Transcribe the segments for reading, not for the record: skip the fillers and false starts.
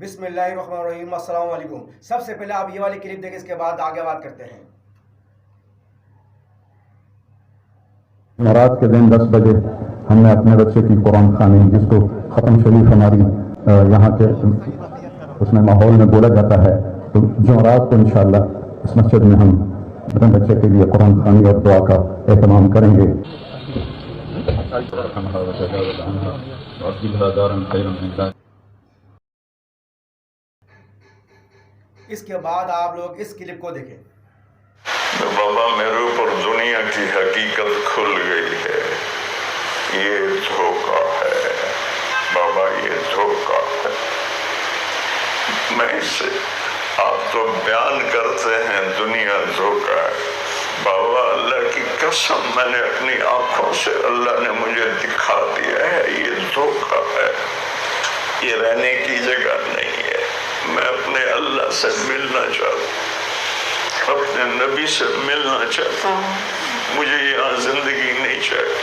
بسم اللہ الرحمن الرحیم۔ السلام علیکم۔ سب سے پہلے آپ یہ والی کلپ دیکھیں، اس کے بعد آگے بات کرتے ہیں۔ رات کے دن 10 بجے ہم نے اپنے بچے کی قرآن خوانی، جس کو ختم شریف ہماری یہاں کے اس میں ماحول میں بولا جاتا ہے، تو جمعرات کو انشاءاللہ اس مسجد میں ہم اپنے بچے کے لیے قرآن خوانی اور دعا کا اہتمام کریں گے۔ اس کے بعد آپ لوگ اس کلپ کو دیکھیں۔ بابا میرے اوپر دنیا کی حقیقت کھل گئی ہے، یہ دھوکہ ہے بابا، یہ دھوکہ ہے۔ میں اسے آپ تو بیان کرتے ہیں دنیا دھوکہ ہے، بابا اللہ کی قسم میں نے اپنی آنکھوں سے اللہ نے مجھے دکھا دیا ہے، یہ دھوکہ ہے، یہ رہنے کی جگہ نہیں ہے۔ میں اپنے اللہ سے ملنا چاہتا ہوں، اپنے نبی سے ملنا چاہتا ہوں، مجھے یہاں زندگی نہیں چاہیے۔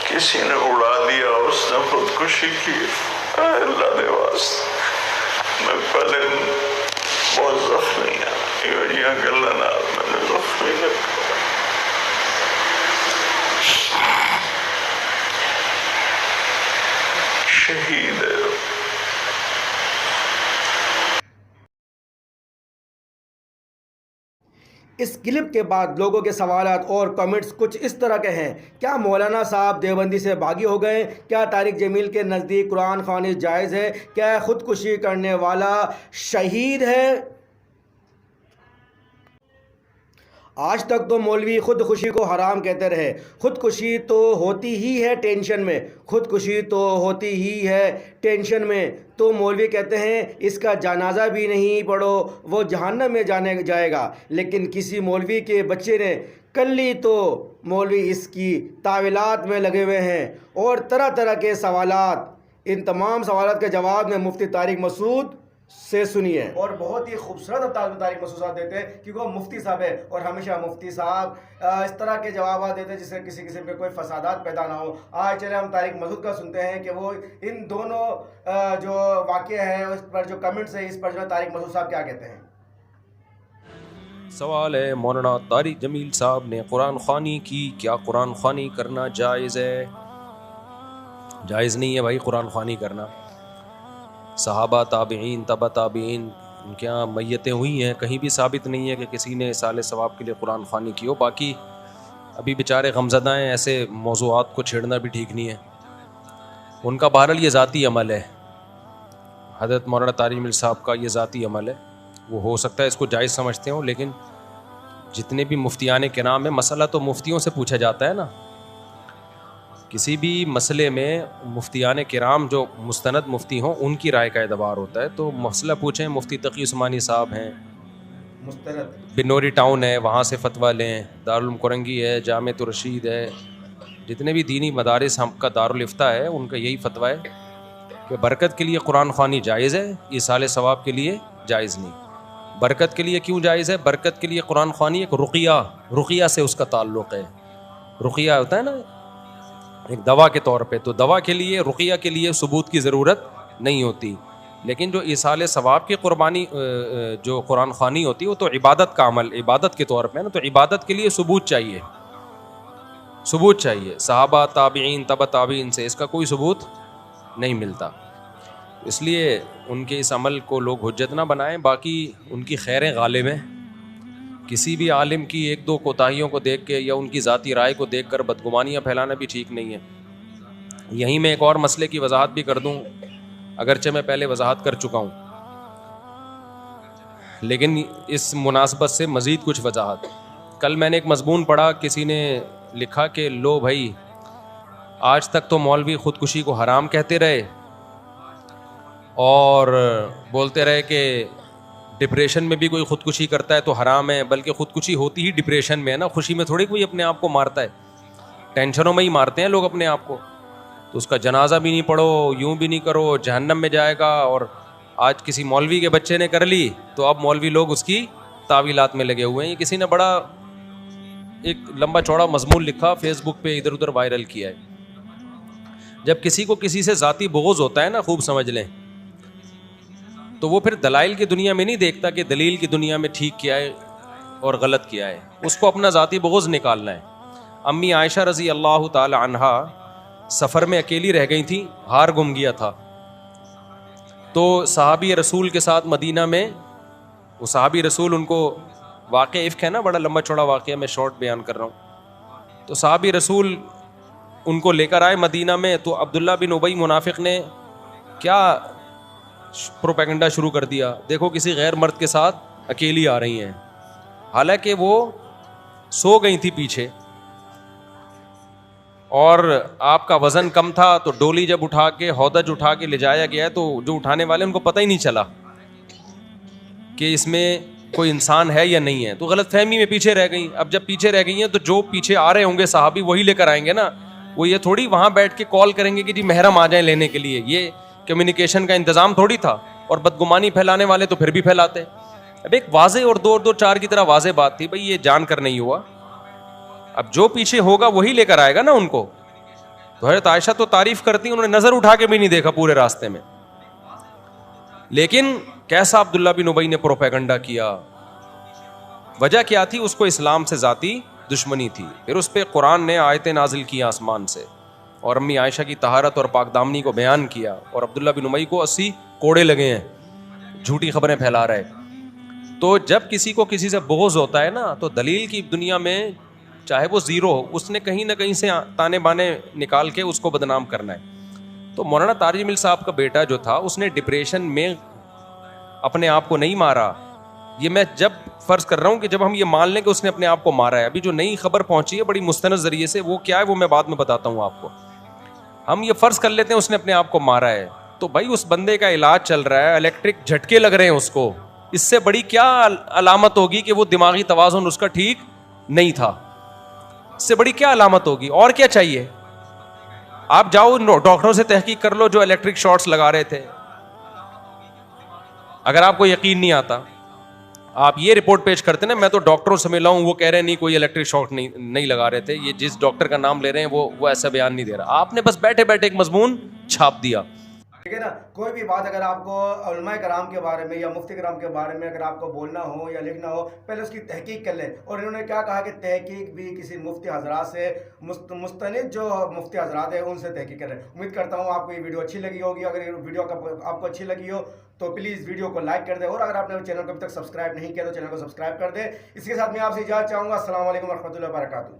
کسی نے اڑا دیا، اس نے خودکشی کی، اے اللہ دے واسطے میں پہلے بہت زخمی ہوں، یہاں گلہ نال میں نے زخمی لگا۔ شہید ہے۔ اس کلپ کے بعد لوگوں کے سوالات اور کمنٹس کچھ اس طرح کے ہیں: کیا مولانا صاحب دیوبندی سے باغی ہو گئے؟ کیا طارق جمیل کے نزدیک قرآن خوانی جائز ہے؟ کیا خودکشی کرنے والا شہید ہے؟ آج تک تو مولوی خودکشی کو حرام کہتے رہے۔ خودکشی تو ہوتی ہی ہے ٹینشن میں، خودکشی تو ہوتی ہی ہے ٹینشن میں، تو مولوی کہتے ہیں اس کا جنازہ بھی نہیں پڑھو، وہ جہنم میں جائے گا۔ لیکن کسی مولوی کے بچے نے کر لی تو مولوی اس کی تعویلات میں لگے ہوئے ہیں اور طرح طرح کے سوالات۔ ان تمام سوالات کے جواب میں مفتی طارق مسعود سے سنیے، اور بہت ہی خوبصورت طارق مسعود صاحب دیتے ہیں، کیونکہ وہ مفتی صاحب ہے، اور ہمیشہ مفتی صاحب اس طرح کے جوابات دیتے ہیں جس سے کسی قسم کے کوئی فسادات پیدا نہ ہو۔ آج چلے ہم طارق مسعود کا سنتے ہیں کہ وہ ان دونوں جو واقعہ ہے اس پر جو کمنٹس ہیں، اس پر جو طارق مسعود صاحب کیا کہتے ہیں۔ سوال ہے، مولانا طارق جمیل صاحب نے قرآن خوانی کی، کیا قرآن خوانی کرنا جائز ہے؟ جائز نہیں ہے بھائی قرآن خوانی کرنا۔ صحابہ، تابعین، تبع تابعین، ان کے یہاں میتیں ہوئی ہیں، کہیں بھی ثابت نہیں ہے کہ کسی نے سال ثواب کے لیے قرآن خوانی کی ہو۔ باقی ابھی بیچارے غمزدہ ہیں، ایسے موضوعات کو چھیڑنا بھی ٹھیک نہیں ہے، ان کا بہرحال یہ ذاتی عمل ہے، حضرت مولانا طارق جمیل صاحب کا یہ ذاتی عمل ہے، وہ ہو سکتا ہے اس کو جائز سمجھتے ہوں، لیکن جتنے بھی مفتیان کرام ہیں، مسئلہ تو مفتیوں سے پوچھا جاتا ہے نا۔ کسی بھی مسئلے میں مفتیان کرام جو مستند مفتی ہوں ان کی رائے کا اعتبار ہوتا ہے، تو مسئلہ پوچھیں، مفتی تقی عثمانی صاحب ہیں، مستند بنوری ٹاؤن ہے، وہاں سے فتویٰ لیں، دارالعلوم کرنگی ہے، جامعۃ الرشید ہے، جتنے بھی دینی مدارس ہم کا دارالفتہ ہے، ان کا یہی فتویٰ ہے کہ برکت کے لیے قرآن خوانی جائز ہے، ایصال ثواب کے لیے جائز نہیں۔ برکت کے لیے کیوں جائز ہے؟ برکت کے لیے قرآن خوانی ایک رقیہ سے اس کا تعلق ہے۔ رقیہ ہوتا ہے نا ایک دوا کے طور پہ، تو دوا کے لیے، رقیہ کے لیے ثبوت کی ضرورت نہیں ہوتی، لیکن جو ایصال ثواب کی قربانی جو قرآن خوانی ہوتی ہے وہ تو عبادت کا عمل، عبادت کے طور پہ نا، تو عبادت کے لیے ثبوت چاہیے، ثبوت چاہیے۔ صحابہ، تابعین، تبع تابعین سے اس کا کوئی ثبوت نہیں ملتا، اس لیے ان کے اس عمل کو لوگ حجت نہ بنائیں۔ باقی ان کی خیریں غالب ہیں، کسی بھی عالم کی ایک دو کوتاہیوں کو دیکھ کے یا ان کی ذاتی رائے کو دیکھ کر بدگمانیاں پھیلانا بھی ٹھیک نہیں ہے۔ یہیں میں ایک اور مسئلے کی وضاحت بھی کر دوں، اگرچہ میں پہلے وضاحت کر چکا ہوں، لیکن اس مناسبت سے مزید کچھ وضاحت۔ کل میں نے ایک مضمون پڑھا، کسی نے لکھا کہ لو بھائی، آج تک تو مولوی خودکشی کو حرام کہتے رہے اور بولتے رہے کہ ڈپریشن میں بھی کوئی خودکشی کرتا ہے تو حرام ہے، بلکہ خودکشی ہوتی ہی ڈپریشن میں ہے نا، خوشی میں تھوڑی کوئی اپنے آپ کو مارتا ہے، ٹینشنوں میں ہی مارتے ہیں لوگ اپنے آپ کو۔ تو اس کا جنازہ بھی نہیں پڑھو، یوں بھی نہیں کرو، جہنم میں جائے گا۔ اور آج کسی مولوی کے بچے نے کر لی تو اب مولوی لوگ اس کی تعویلات میں لگے ہوئے ہیں۔ یہ کسی نے بڑا ایک لمبا چوڑا مضمون لکھا، فیس بک پہ ادھر ادھر وائرل کیا ہے۔ جب کسی کو کسی سے ذاتی بغض ہوتا ہے نا، خوب سمجھ لیں، تو وہ پھر دلائل کی دنیا میں نہیں دیکھتا کہ دلیل کی دنیا میں ٹھیک کیا ہے اور غلط کیا ہے، اس کو اپنا ذاتی بغض نکالنا ہے۔ امی عائشہ رضی اللہ تعالی عنہا سفر میں اکیلی رہ گئی تھیں، ہار گم گیا تھا، تو صحابی رسول کے ساتھ مدینہ میں، وہ صحابی رسول، ان کو واقعہ افک ہے نا، بڑا لمبا چوڑا واقعہ، میں شارٹ بیان کر رہا ہوں، تو صحابی رسول ان کو لے کر آئے مدینہ میں، تو عبداللہ بن ابی منافق نے کیا پروپیگنڈا شروع کر دیا، دیکھو کسی غیر مرد کے ساتھ اکیلی آ رہی ہیں، حالانکہ وہ سو گئی تھی پیچھے اور آپ کا وزن کم تھا، تو ڈولی جب اٹھا کے، ہودج اٹھا کے لے جایا گیا ہے، تو جو اٹھانے والے ان کو پتہ ہی نہیں چلا کہ اس میں کوئی انسان ہے یا نہیں ہے، تو غلط فہمی میں پیچھے رہ گئی۔ اب جب پیچھے رہ گئی ہیں تو جو پیچھے آ رہے ہوں گے صحابی وہی لے کر آئیں گے نا، وہ یہ تھوڑی وہاں بیٹھ کے کال کریں گے کہ جی محرم آ جائیں لینے کے لیے، یہ کمیونیکیشن کا انتظام تھوڑی تھا، اور بدگمانی پھیلانے والے تو پھر بھی پھیلاتے۔ اب ایک واضح اور دو چار کی طرح واضح بات تھی، بھئی یہ جان کر نہیں ہوا، اب جو پیچھے ہوگا وہی لے کر آئے گا نا ان کو۔ تو حضرت عائشہ تو تعریف کرتی، انہوں نے نظر اٹھا کے بھی نہیں دیکھا پورے راستے میں، لیکن کیسا عبداللہ بن ابی نے پروپیگنڈا کیا، وجہ کیا تھی؟ اس کو اسلام سے ذاتی دشمنی تھی۔ پھر اس پہ قرآن نے آیتیں نازل کی آسمان سے، اور امی عائشہ کی طہارت اور پاک دامنی کو بیان کیا، اور عبداللہ بن ابی کو 80 کوڑے لگے ہیں، جھوٹی خبریں پھیلا رہے۔ تو جب کسی کو کسی سے بغض ہوتا ہے نا، تو دلیل کی دنیا میں چاہے وہ زیرو ہو، اس نے کہیں نہ کہیں سے تانے بانے نکال کے اس کو بدنام کرنا ہے۔ تو مولانا طارق جمیل صاحب کا بیٹا جو تھا، اس نے ڈپریشن میں اپنے آپ کو نہیں مارا، یہ میں جب فرض کر رہا ہوں کہ جب ہم یہ مان لیں کہ اس نے اپنے آپ کو مارا ہے، ابھی جو نئی خبر پہنچی ہے بڑی مستند ذریعے سے، وہ کیا ہے وہ میں بعد میں بتاتا ہوں آپ کو، ہم یہ فرض کر لیتے ہیں اس نے اپنے آپ کو مارا ہے، تو بھائی اس بندے کا علاج چل رہا ہے، الیکٹرک جھٹکے لگ رہے ہیں اس کو، اس سے بڑی کیا علامت ہوگی کہ وہ دماغی توازن اس کا ٹھیک نہیں تھا، اس سے بڑی کیا علامت ہوگی؟ اور کیا چاہیے؟ آپ جاؤ ڈاکٹروں سے تحقیق کر لو جو الیکٹرک شارٹس لگا رہے تھے، اگر آپ کو یقین نہیں آتا آپ یہ رپورٹ پیش کرتے نا، میں تو ڈاکٹروں سے ملا ہوں، وہ کہہ رہے ہیں نہیں کوئی الیکٹرک شاک نہیں لگا رہے تھے، یہ جس ڈاکٹر کا نام لے رہے ہیں وہ ایسا بیان نہیں دے رہا، آپ نے بس بیٹھے بیٹھے ایک مضمون چھاپ دیا۔ ٹھیک ہے نا، کوئی بھی بات اگر آپ کو علماء کرام کے بارے میں یا مفتی کرام کے بارے میں اگر آپ کو بولنا ہو یا لکھنا ہو، پہلے اس کی تحقیق کر لیں، اور انہوں نے کیا کہا کہ تحقیق بھی کسی مفتی حضرات سے، مستند جو مفتی حضرات ہیں ان سے تحقیق کریں۔ امید کرتا ہوں آپ کو یہ ویڈیو اچھی لگی ہوگی، اگر یہ ویڈیو آپ کو اچھی لگی ہو تو پلیز ویڈیو کو لائک کر دیں، اور اگر آپ نے چینل کو ابھی تک سبسکرائب نہیں کیا تو چینل کو سبسکرائب کر دیں۔ اس کے ساتھ میں آپ سے اجازت چاہوں گا، السلام علیکم ورحمۃ اللہ وبرکاتہ۔